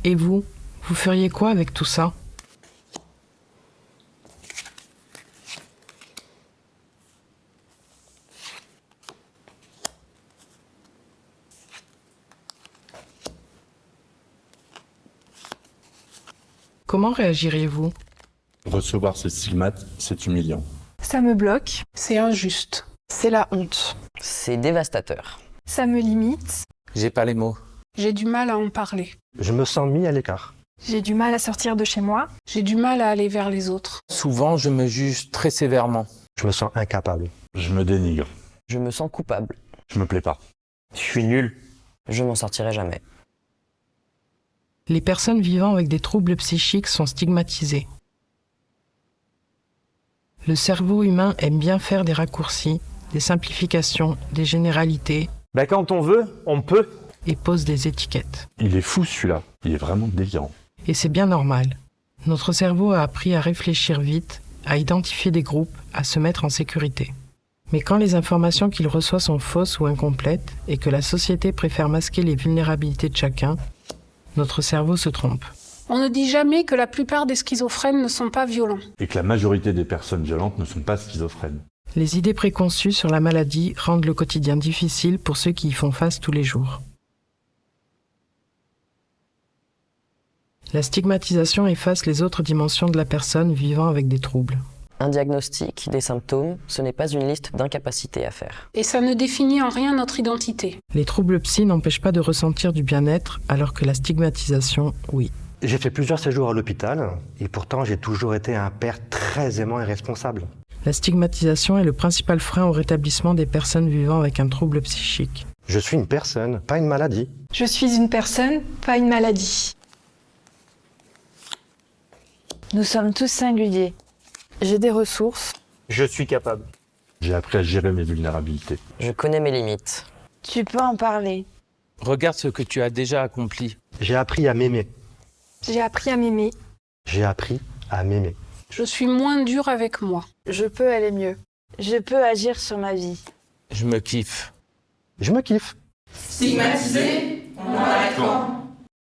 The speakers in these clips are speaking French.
Et vous feriez quoi avec tout ça ? Comment réagiriez-vous ? Recevoir ces stigmates, c'est humiliant. Ça me bloque. C'est injuste. C'est la honte. C'est dévastateur. Ça me limite. J'ai pas les mots. J'ai du mal à en parler. Je me sens mis à l'écart. J'ai du mal à sortir de chez moi. J'ai du mal à aller vers les autres. Souvent, je me juge très sévèrement. Je me sens incapable. Je me dénigre. Je me sens coupable. Je me plais pas. Je suis nul. Je m'en sortirai jamais. Les personnes vivant avec des troubles psychiques sont stigmatisées. Le cerveau humain aime bien faire des raccourcis, des simplifications, des généralités Quand on veut, on peut. et pose des étiquettes. Il est fou celui-là. Il est vraiment délirant. Et c'est bien normal. Notre cerveau a appris à réfléchir vite, à identifier des groupes, à se mettre en sécurité. Mais quand les informations qu'il reçoit sont fausses ou incomplètes et que la société préfère masquer les vulnérabilités de chacun, notre cerveau se trompe. On ne dit jamais que la plupart des schizophrènes ne sont pas violents. Et que la majorité des personnes violentes ne sont pas schizophrènes. Les idées préconçues sur la maladie rendent le quotidien difficile pour ceux qui y font face tous les jours. La stigmatisation efface les autres dimensions de la personne vivant avec des troubles. Un diagnostic, des symptômes, ce n'est pas une liste d'incapacités à faire. Et ça ne définit en rien notre identité. Les troubles psy n'empêchent pas de ressentir du bien-être, alors que la stigmatisation, oui. J'ai fait plusieurs séjours à l'hôpital et pourtant j'ai toujours été un père très aimant et responsable. La stigmatisation est le principal frein au rétablissement des personnes vivant avec un trouble psychique. Je suis une personne, pas une maladie. Je suis une personne, pas une maladie. Nous sommes tous singuliers. J'ai des ressources. Je suis capable. J'ai appris à gérer mes vulnérabilités. Je connais mes limites. Tu peux en parler. Regarde ce que tu as déjà accompli. J'ai appris à m'aimer. J'ai appris à m'aimer. J'ai appris à m'aimer. Je suis moins dure avec moi. Je peux aller mieux. Je peux agir sur ma vie. Je me kiffe. Je me kiffe.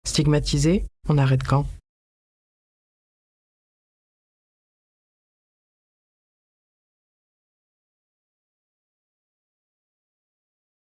Stigmatisé, on arrête quand ?